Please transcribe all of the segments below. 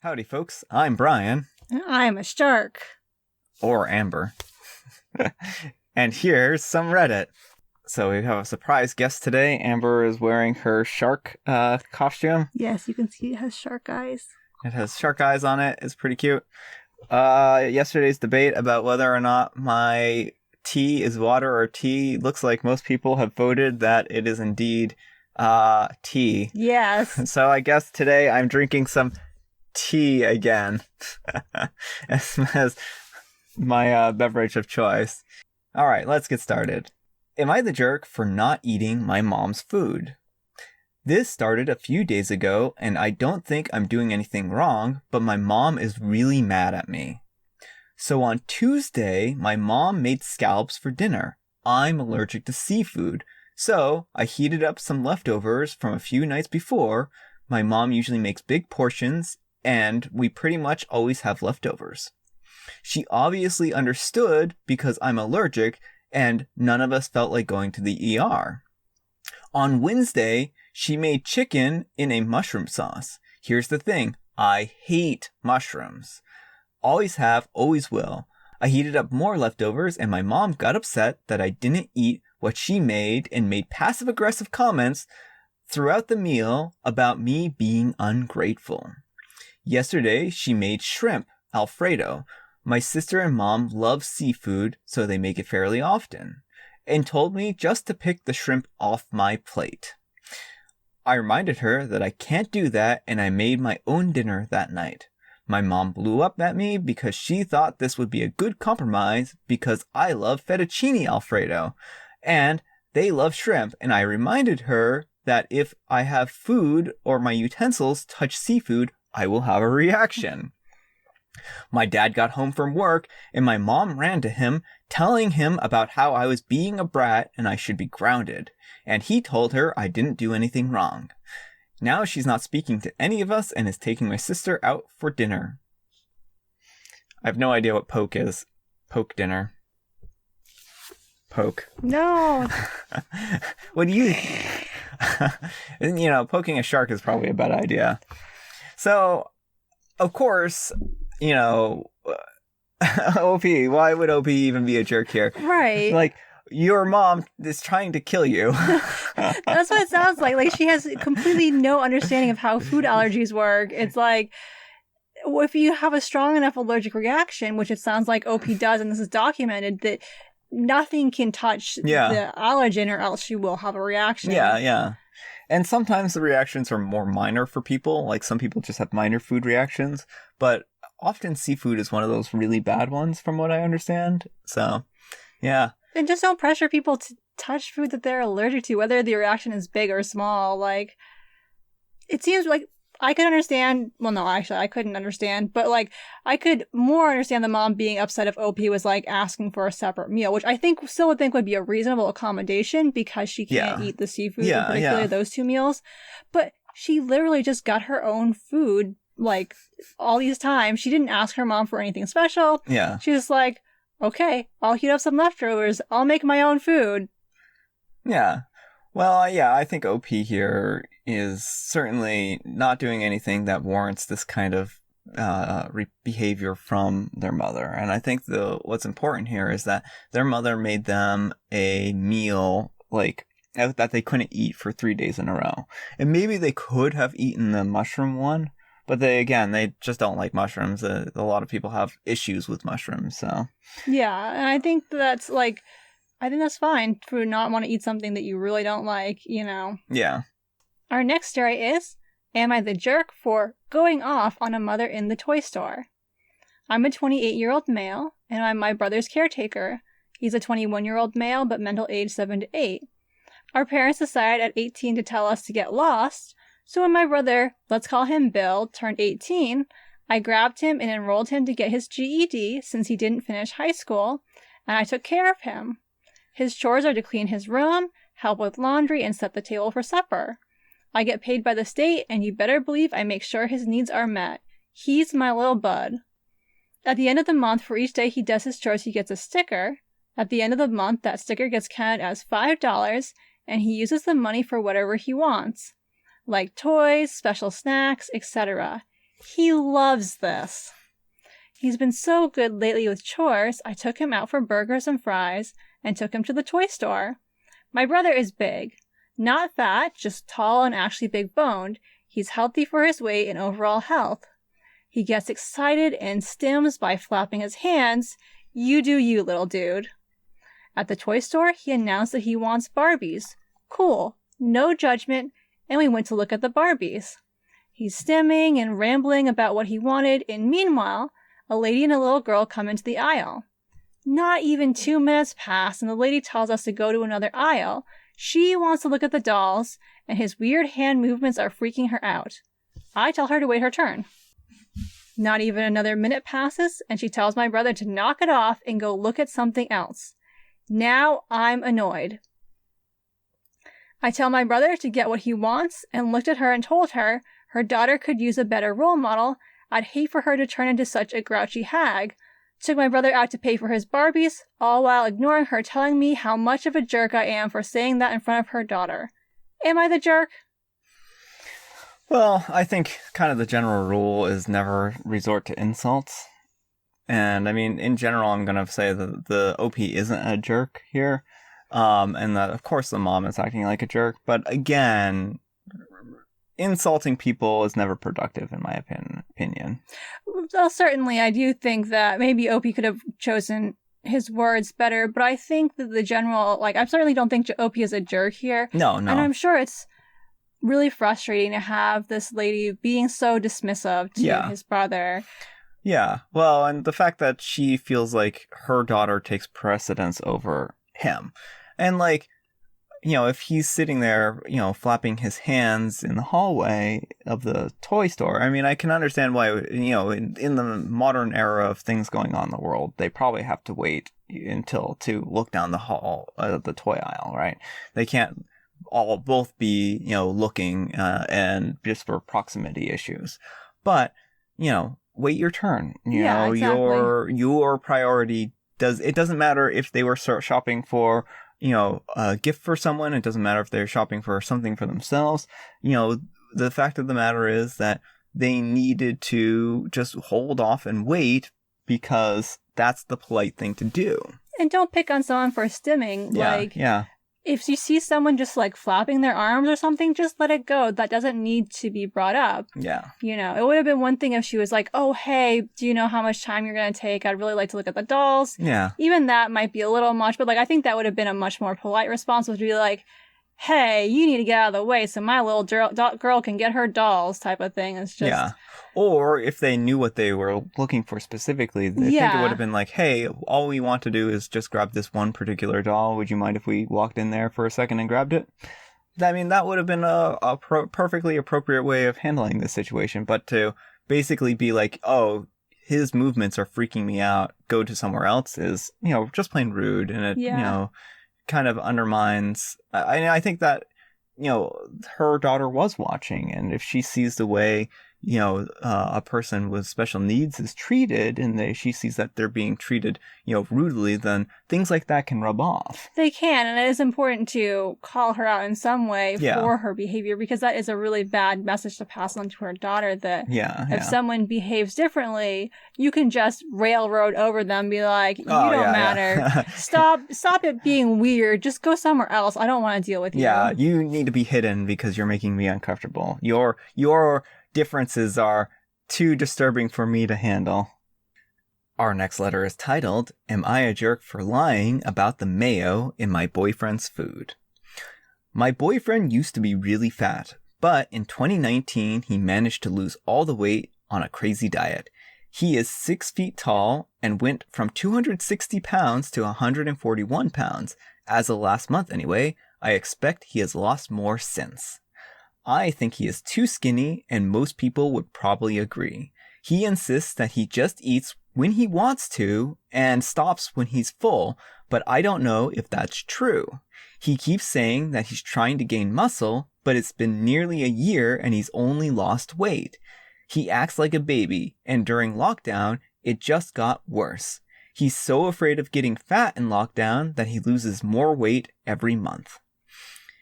Howdy, folks. I'm Brian. I'm a shark. Or Amber. And here's some Reddit. So we have a surprise guest today. Amber is wearing her shark costume. Yes, you can see it has shark eyes. It has shark eyes on it. It's pretty cute. Yesterday's debate about whether or not my tea is water or tea. Looks like most people have voted that it is indeed tea. Yes. So I guess today I'm drinking some tea again as my beverage of choice. All right, let's get started. Am I the jerk for not eating my mom's food? This started a few days ago, and I don't think I'm doing anything wrong, but my mom is really mad at me. So on Tuesday, my mom made scallops for dinner. I'm allergic to seafood, so I heated up some leftovers from a few nights before. My mom usually makes big portions, and we pretty much always have leftovers. She obviously understood because I'm allergic, and none of us felt like going to the ER. On Wednesday, she made chicken in a mushroom sauce. Here's the thing, I hate mushrooms. Always have, always will. I heated up more leftovers, and my mom got upset that I didn't eat what she made and made passive-aggressive comments throughout the meal about me being ungrateful. Yesterday, she made shrimp Alfredo. My sister and mom love seafood, so they make it fairly often, and told me just to pick the shrimp off my plate. I reminded her that I can't do that, and I made my own dinner that night. My mom blew up at me because she thought this would be a good compromise because I love fettuccine Alfredo, and they love shrimp, and I reminded her that if I have food or my utensils touch seafood, I will have a reaction. My dad got home from work, and my mom ran to him, telling him about how I was being a brat and I should be grounded, and he told her I didn't do anything wrong. Now she's not speaking to any of us and is taking my sister out for dinner. I have no idea what poke is. Poke dinner. Poke. No. What do you... Poking a shark is probably a bad idea. So, of course, OP, why would OP even be a jerk here? Right. Like, your mom is trying to kill you. That's what it sounds like. Like, she has completely no understanding of how food allergies work. It's like, if you have a strong enough allergic reaction, which it sounds like OP does, and this is documented, that nothing can touch the allergen or else you will have a reaction. Yeah. And sometimes the reactions are more minor for people. Like, some people just have minor food reactions. But often seafood is one of those really bad ones, from what I understand. So, yeah. And just don't pressure people to touch food that they're allergic to, whether the reaction is big or small. Like, it seems like I could understand. Well, no, actually, I couldn't understand. But, like, I could more understand the mom being upset if OP was, like, asking for a separate meal, which I still would think would be a reasonable accommodation because she can't eat the seafood, particularly those two meals. But she literally just got her own food, like, all these times. She didn't ask her mom for anything special. Yeah. She was like, okay, I'll heat up some leftovers. I'll make my own food. Yeah. Well, I think OP here is certainly not doing anything that warrants this kind of behavior from their mother. And I think what's important here is that their mother made them a meal that they couldn't eat for 3 days in a row. And maybe they could have eaten the mushroom one, but they just don't like mushrooms. A lot of people have issues with mushrooms, so. Yeah, and I think that's fine to not want to eat something that you really don't like, Yeah. Our next story is, am I the jerk for going off on a mother in the toy store? I'm a 28-year-old male, and I'm my brother's caretaker. He's a 21-year-old male, but mental age 7 to 8. Our parents decided at 18 to tell us to get lost, so when my brother, let's call him Bill, turned 18, I grabbed him and enrolled him to get his GED since he didn't finish high school, and I took care of him. His chores are to clean his room, help with laundry, and set the table for supper. I get paid by the state, and you better believe I make sure his needs are met. He's my little bud. At the end of the month, for each day he does his chores, he gets a sticker. At the end of the month, that sticker gets counted as $5, and he uses the money for whatever he wants, like toys, special snacks, etc. He loves this. He's been so good lately with chores, I took him out for burgers and fries and took him to the toy store. My brother is big. Not fat, just tall and actually big boned. He's healthy for his weight and overall health. He gets excited and stims by flapping his hands. You do you, little dude. At the toy store, he announced that he wants Barbies. Cool. No judgment, and we went to look at the Barbies. He's stimming and rambling about what he wanted, and meanwhile, a lady and a little girl come into the aisle. Not even 2 minutes pass, and the lady tells us to go to another aisle. She wants to look at the dolls, and his weird hand movements are freaking her out. I tell her to wait her turn. Not even another minute passes, and she tells my brother to knock it off and go look at something else. Now I'm annoyed. I tell my brother to get what he wants, and looked at her and told her her daughter could use a better role model. I'd hate for her to turn into such a grouchy hag. Took my brother out to pay for his Barbies, all while ignoring her telling me how much of a jerk I am for saying that in front of her daughter. Am I the jerk? Well, I think kind of the general rule is never resort to insults. And I mean, in general, I'm going to say that the OP isn't a jerk here. And that, of course, the mom is acting like a jerk. But again, insulting people is never productive, in my opinion. Well, certainly, I do think that maybe OP could have chosen his words better. But I think that the general, I certainly don't think OP is a jerk here. No. And I'm sure it's really frustrating to have this lady being so dismissive to his brother. Yeah, well, and the fact that she feels like her daughter takes precedence over him. And, if he's sitting there, flapping his hands in the hallway of the toy store, I mean, I can understand why, in the modern era of things going on in the world, they probably have to wait to look down the hall of the toy aisle, right? They can't both be, looking and just for proximity issues. But, wait your turn. Exactly. Your priority doesn't matter if they were shopping for, a gift for someone. It doesn't matter if they're shopping for something for themselves. The fact of the matter is that they needed to just hold off and wait because that's the polite thing to do. And don't pick on someone for stimming. Yeah. If you see someone just flapping their arms or something, just let it go. That doesn't need to be brought up. Yeah. It would have been one thing if she was like, oh, hey, do you know how much time you're going to take? I'd really like to look at the dolls. Yeah. Even that might be a little much, but I think that would have been a much more polite response, would be like, hey, you need to get out of the way so my little girl can get her dolls type of thing. It's just... Yeah. Or if they knew what they were looking for specifically, I think it would have been like, hey, all we want to do is just grab this one particular doll. Would you mind if we walked in there for a second and grabbed it? I mean, that would have been a perfectly appropriate way of handling this situation. But to basically be like, oh, his movements are freaking me out, go to somewhere else is, just plain rude. And it, kind of undermines... I think that, her daughter was watching. And if she sees the way... a person with special needs is treated and she sees that they're being treated, rudely, then things like that can rub off. They can, and it is important to call her out in some way for her behavior, because that is a really bad message to pass on to her daughter, that if someone behaves differently, you can just railroad over them, be like, you don't matter. Stop it being weird. Just go somewhere else. I don't want to deal with you. Yeah, you need to be hidden because you're making me uncomfortable. Your differences are too disturbing for me to handle. Our next letter is titled, Am I a Jerk for Lying About the Mayo in My Boyfriend's Food? My boyfriend used to be really fat, but in 2019 he managed to lose all the weight on a crazy diet. He is 6 feet tall and went from 260 pounds to 141 pounds. As of last month anyway, I expect he has lost more since. I think he is too skinny, and most people would probably agree. He insists that he just eats when he wants to and stops when he's full, but I don't know if that's true. He keeps saying that he's trying to gain muscle, but it's been nearly a year and he's only lost weight. He acts like a baby, and during lockdown, it just got worse. He's so afraid of getting fat in lockdown that he loses more weight every month.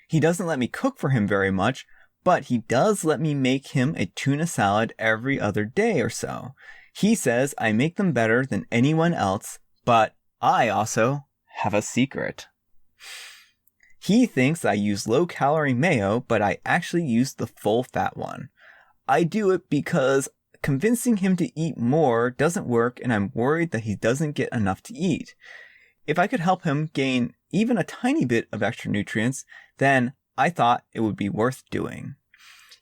He doesn't let me cook for him very much, but he does let me make him a tuna salad every other day or so. He says I make them better than anyone else, but I also have a secret. He thinks I use low-calorie mayo, but I actually use the full-fat one. I do it because convincing him to eat more doesn't work, and I'm worried that he doesn't get enough to eat. If I could help him gain even a tiny bit of extra nutrients, then I thought it would be worth doing.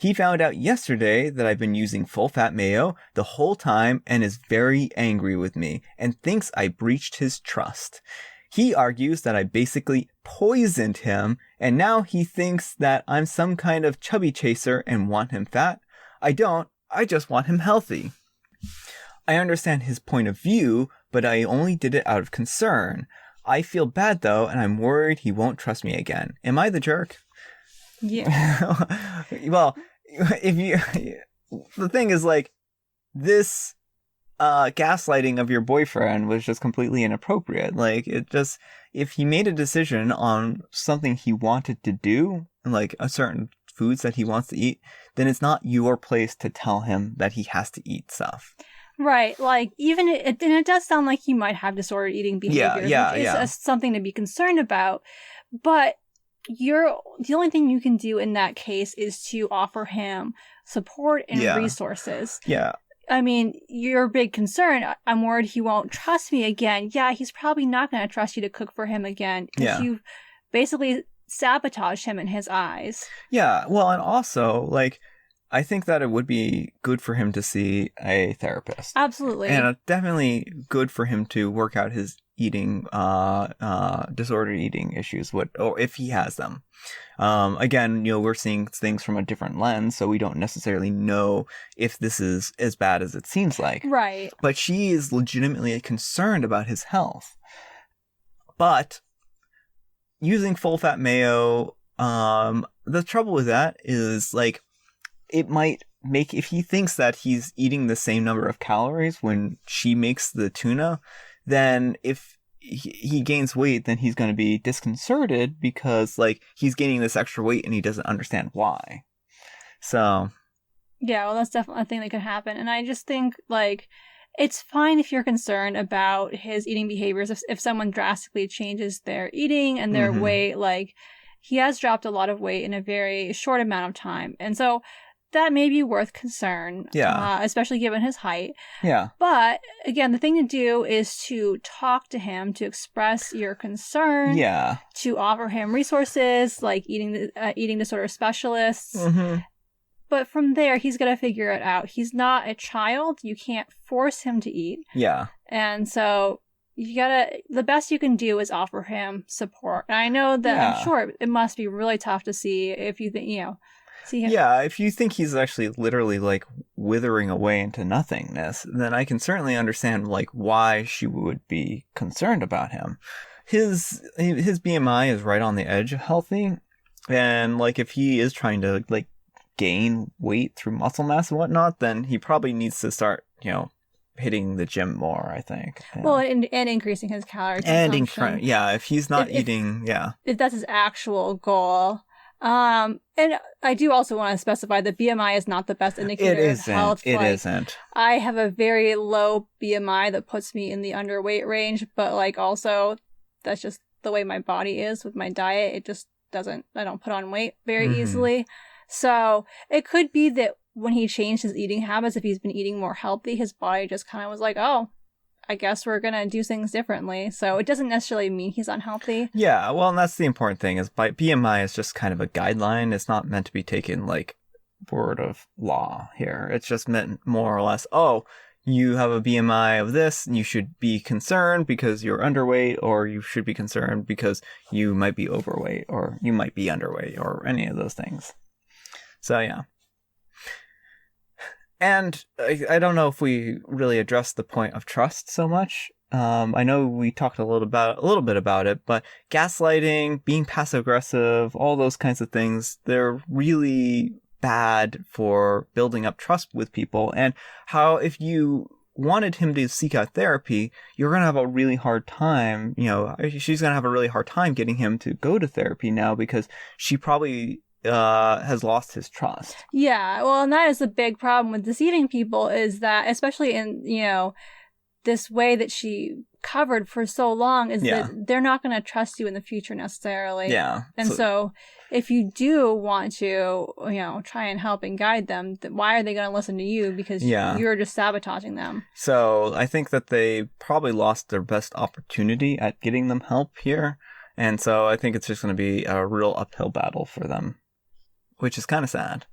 He found out yesterday that I've been using full-fat mayo the whole time and is very angry with me and thinks I breached his trust. He argues that I basically poisoned him, and now he thinks that I'm some kind of chubby chaser and want him fat. I don't. I just want him healthy. I understand his point of view, but I only did it out of concern. I feel bad, though, and I'm worried he won't trust me again. Am I the jerk? Yeah. Well, the thing is, like, this gaslighting of your boyfriend was just completely inappropriate. Like, if he made a decision on something he wanted to do, like a certain foods that he wants to eat, then it's not your place to tell him that he has to eat stuff. Right, like, even and it does sound like he might have disordered eating behaviors, which is something to be concerned about, but the only thing you can do in that case is to offer him support and resources. Yeah. I mean, your big concern, I'm worried he won't trust me again. Yeah, he's probably not going to trust you to cook for him again, because you've basically sabotaged him in his eyes. Yeah, well, and also, like, I think that it would be good for him to see a therapist. Absolutely. And definitely good for him to work out his eating, disordered eating issues, or if he has them. Again, we're seeing things from a different lens, so we don't necessarily know if this is as bad as it seems like. Right. But she is legitimately concerned about his health. But using full-fat mayo, the trouble with that is, like, it might make, if he thinks that he's eating the same number of calories when she makes the tuna, then if he gains weight, then he's going to be disconcerted because, like, he's gaining this extra weight and he doesn't understand why. So. Yeah, well, that's definitely a thing that could happen. And I just think, like, it's fine if you're concerned about his eating behaviors. If someone drastically changes their eating and their weight, like, he has dropped a lot of weight in a very short amount of time. And so that may be worth concern, especially given his height. Yeah. But, again, the thing to do is to talk to him, to express your concern, to offer him resources like eating disorder specialists. Mm-hmm. But from there, he's going to figure it out. He's not a child. You can't force him to eat. Yeah. And so the best you can do is offer him support. And I know that I'm sure it must be really tough to see if you think, see him. Yeah, if you think he's actually literally, like, withering away into nothingness, then I can certainly understand, like, why she would be concerned about him. His BMI is right on the edge of healthy, and, like, if he is trying to, like, gain weight through muscle mass and whatnot, then he probably needs to start, hitting the gym more, I think. Well, and increasing his calorie consumption. If he's not eating, if that's his actual goal. And I do also want to specify that BMI is not the best indicator of health. It isn't. I have a very low BMI that puts me in the underweight range, but, like, also that's just the way my body is with my diet. It just I don't put on weight very easily. So it could be that when he changed his eating habits, if he's been eating more healthy, his body just kind of was like, oh, I guess we're going to do things differently. So it doesn't necessarily mean he's unhealthy. Yeah, well, and that's the important thing is BMI is just kind of a guideline. It's not meant to be taken like word of law here. It's just meant more or less, oh, you have a BMI of this, and you should be concerned because you're underweight, or you should be concerned because you might be overweight, or you might be underweight, or any of those things. So, yeah. And I don't know if we really addressed the point of trust so much. I know we talked a little bit about it, but gaslighting, being passive aggressive, all those kinds of things, they're really bad for building up trust with people. And how if you wanted him to seek out therapy, you're going to have a really hard time. She's going to have a really hard time getting him to go to therapy now because she probably has lost his trust. Yeah, well, and that is the big problem with deceiving people, is that, especially in, this way that she covered for so long, is Yeah. that they're not going to trust you in the future necessarily. Yeah. And so if you do want to, try and help and guide them, why are they going to listen to you? Because you're just sabotaging them. So I think that they probably lost their best opportunity at getting them help here. And so I think it's just going to be a real uphill battle for them, which is kind of sad.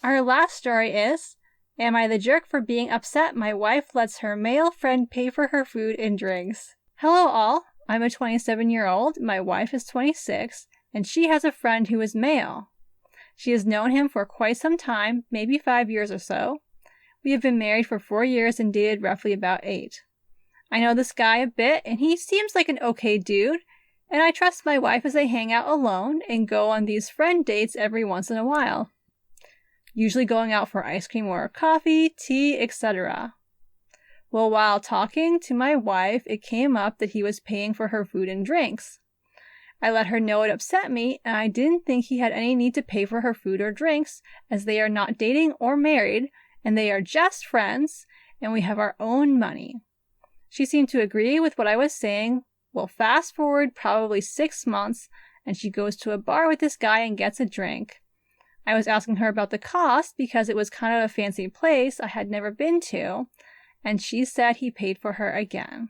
Our last story is, am I the jerk for being upset my wife lets her male friend pay for her food and drinks? Hello all, I'm a 27-year-old, my wife is 26, and she has a friend who is male. She has known him for quite some time, maybe 5 years or so. We have been married for 4 years and dated roughly about 8. I know this guy a bit, and he seems like an okay dude, and I trust my wife as they hang out alone and go on these friend dates every once in a while. Usually going out for ice cream or coffee, tea, etc. Well, while talking to my wife, it came up that he was paying for her food and drinks. I let her know it upset me, and I didn't think he had any need to pay for her food or drinks, as they are not dating or married, and they are just friends, and we have our own money. She seemed to agree with what I was saying. Well, fast forward probably 6 months, and she goes to a bar with this guy and gets a drink. I was asking her about the cost because it was kind of a fancy place I had never been to, and she said he paid for her again.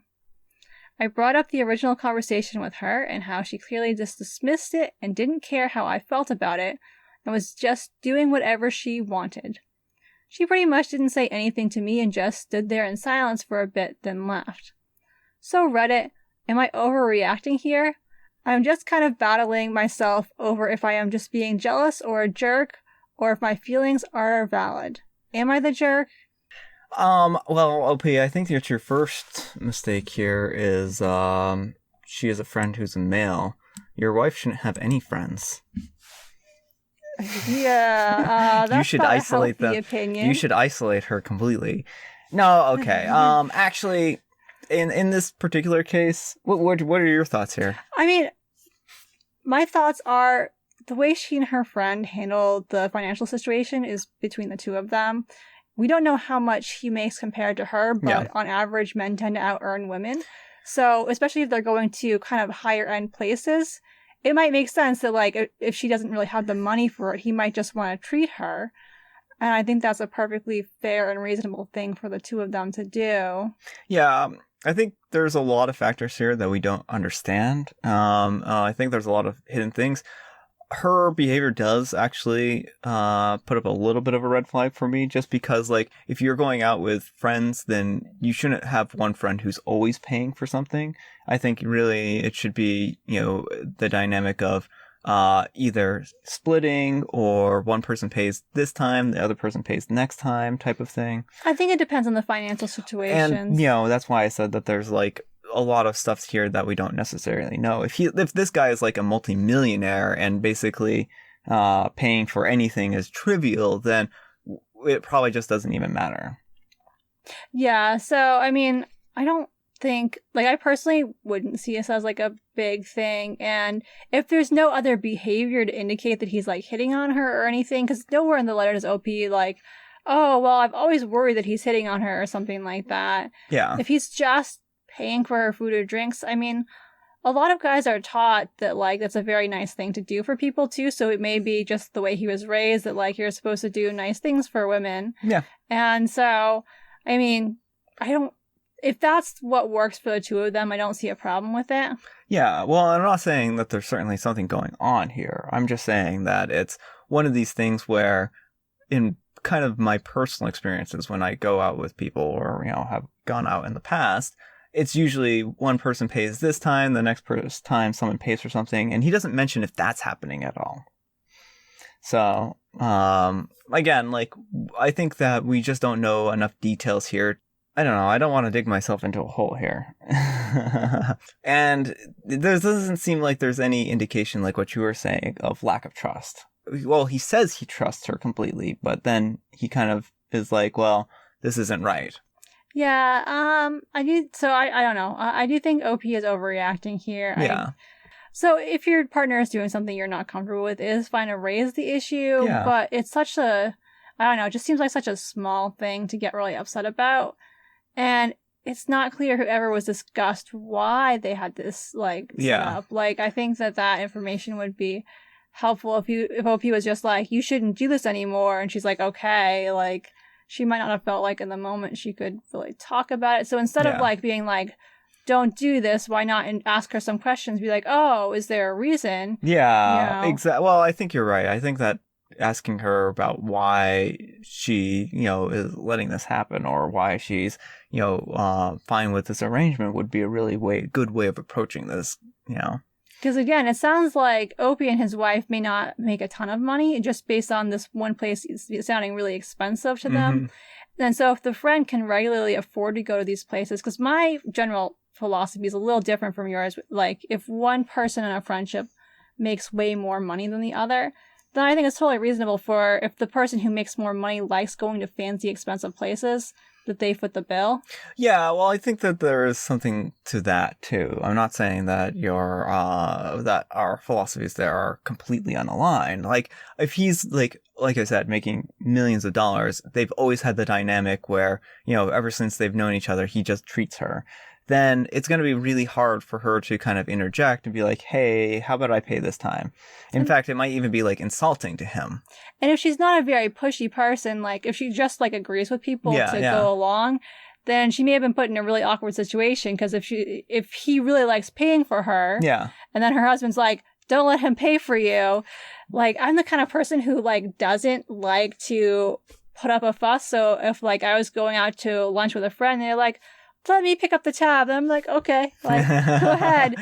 I brought up the original conversation with her and how she clearly just dismissed it and didn't care how I felt about it and was just doing whatever she wanted. She pretty much didn't say anything to me and just stood there in silence for a bit, then left. So Reddit, am I overreacting here? I'm just kind of battling myself over if I am just being jealous or a jerk, or if my feelings are valid. Am I the jerk? Well, OP, I think that your first mistake here is, she has a friend who's a male. Your wife shouldn't have any friends. Yeah, that's you should not isolate a healthy opinion. You should isolate her completely. No, okay. Actually, in this particular case, what are your thoughts here? I mean, my thoughts are the way she and her friend handled the financial situation is between the two of them. We don't know how much he makes compared to her, but on average, men tend to out-earn women. So, especially if they're going to kind of higher-end places, it might make sense that, like, if she doesn't really have the money for it, he might just want to treat her. And I think that's a perfectly fair and reasonable thing for the two of them to do. Yeah, I think there's a lot of factors here that we don't understand. I think there's a lot of hidden things. Her behavior does actually put up a little bit of a red flag for me, just because, like, if you're going out with friends, then you shouldn't have one friend who's always paying for something. I think really it should be, the dynamic of either splitting or one person pays this time, the other person pays next time type of thing. I think it depends on the financial situation. And, that's why I said that there's, like, a lot of stuff here that we don't necessarily know. If this guy is like a multimillionaire and basically paying for anything is trivial, then it probably just doesn't even matter. Yeah, so I mean, I don't think, like, I personally wouldn't see this as like a big thing, and if there's no other behavior to indicate that he's like hitting on her or anything, because nowhere in the letter does OP like, oh well, I've always worried that he's hitting on her or something like that. Yeah. If he's just paying for her food or drinks, I mean, a lot of guys are taught that, like, that's a very nice thing to do for people too, so it may be just the way he was raised that, like, you're supposed to do nice things for women. Yeah. And so, I mean, if that's what works for the two of them, I don't see a problem with it. Yeah, well, I'm not saying that there's certainly something going on here. I'm just saying that it's one of these things where, in kind of my personal experiences when I go out with people or, have gone out in the past, it's usually one person pays this time, the next time someone pays for something, and he doesn't mention if that's happening at all. So, again, like, I think that we just don't know enough details here. I don't know, I don't want to dig myself into a hole here. And there doesn't seem like there's any indication, like what you were saying, of lack of trust. Well, he says he trusts her completely, but then he kind of is like, well, this isn't right. Yeah, I don't know. I do think OP is overreacting here. Yeah. So if your partner is doing something you're not comfortable with, it is fine to raise the issue, Yeah. but it's such a, I don't know, it just seems like such a small thing to get really upset about. And it's not clear whoever was discussed why they had this, like, set up. Like, I think that information would be helpful if OP was just like, you shouldn't do this anymore, and she's like, okay, like, she might not have felt like in the moment she could really talk about it. So instead of, like, being like, don't do this, why not ask her some questions, be like, oh, is there a reason? Yeah, exactly. Well, I think you're right. I think that asking her about why she, is letting this happen, or why she's, fine with this arrangement, would be a really good way of approaching this, Because again, it sounds like Opie and his wife may not make a ton of money, just based on this one place sounding really expensive to them. And so if the friend can regularly afford to go to these places, because my general philosophy is a little different from yours. Like, if one person in a friendship makes way more money than the other, then I think it's totally reasonable for, if the person who makes more money likes going to fancy, expensive places, that they foot the bill. Yeah, well, I think that there is something to that too. I'm not saying that that our philosophies there are completely unaligned. Like, if he's like I said, making millions of dollars, they've always had the dynamic where, ever since they've known each other, he just treats her. Then it's going to be really hard for her to kind of interject and be like, hey, how about I pay this time? In fact, it might even be, like, insulting to him. And if she's not a very pushy person, like, if she just, like, agrees with people to go along, then she may have been put in a really awkward situation, because if he really likes paying for her, and then her husband's like, don't let him pay for you. Like, I'm the kind of person who, like, doesn't like to put up a fuss. So if, like, I was going out to lunch with a friend, they're like, let me pick up the tab. And I'm like, okay, like, go ahead.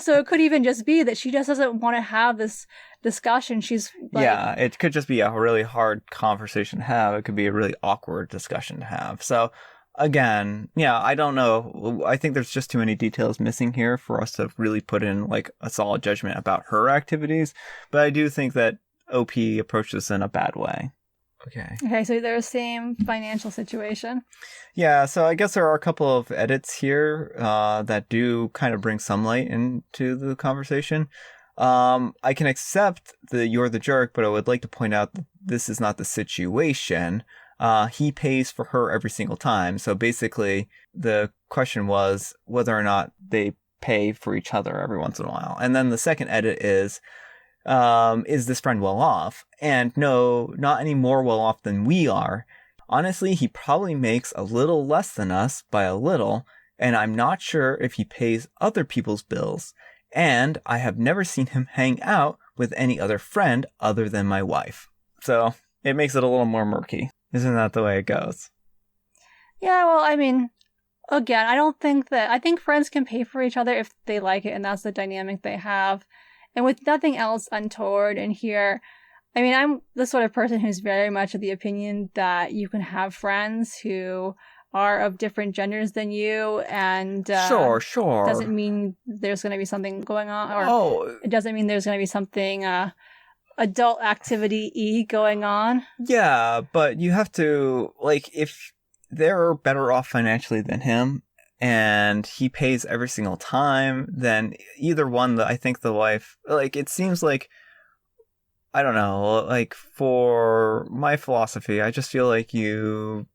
So it could even just be that she just doesn't want to have this discussion. She's like, it could just be a really hard conversation to have. It could be a really awkward discussion to have. So again, I don't know. I think there's just too many details missing here for us to really put in, like, a solid judgment about her activities. But I do think that OP approached this in a bad way. Okay, so they're the same financial situation. Yeah, so I guess there are a couple of edits here that do kind of bring some light into the conversation. I can accept the you're the jerk, but I would like to point out that this is not the situation. He pays for her every single time. So basically, the question was whether or not they pay for each other every once in a while. And then the second edit is this friend well off? And no, not any more well off than we are. Honestly, he probably makes a little less than us by a little, and I'm not sure if he pays other people's bills. And I have never seen him hang out with any other friend other than my wife. So it makes it a little more murky. Isn't that the way it goes? Yeah, well, I mean, again, I think friends can pay for each other if they like it, and that's the dynamic they have. And with nothing else untoward in here, I mean, I'm the sort of person who's very much of the opinion that you can have friends who are of different genders than you, and sure. Doesn't mean there's going to be something going on, or it doesn't mean there's going to be something adult activity going on. Yeah, but you have to, like, if they're better off financially than him, and he pays every single time, then either one, I think the wife, like, it seems like, I don't know, like, for my philosophy, I just feel like you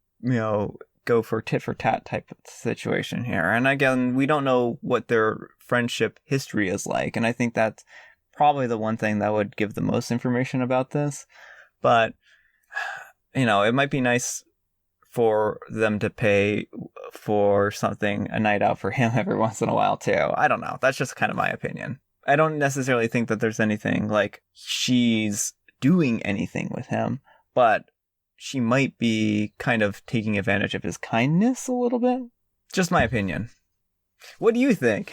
go for tit for tat type of situation here. And again, we don't know what their friendship history is like, and I think that's probably the one thing that would give the most information about this. But, it might be nice for them to pay for something, a night out for him every once in a while too. I don't know. That's just kind of my opinion. I don't necessarily think that there's anything like she's doing anything with him, but she might be kind of taking advantage of his kindness a little bit. Just my opinion. What do you think?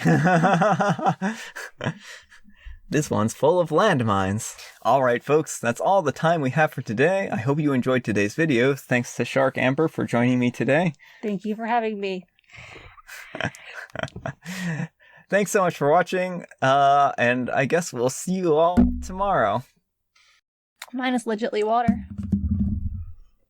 This one's full of landmines. Alright folks, that's all the time we have for today. I hope you enjoyed today's video. Thanks to Shark Amber for joining me today. Thank you for having me. Thanks so much for watching, and I guess we'll see you all tomorrow. Mine is legitly water.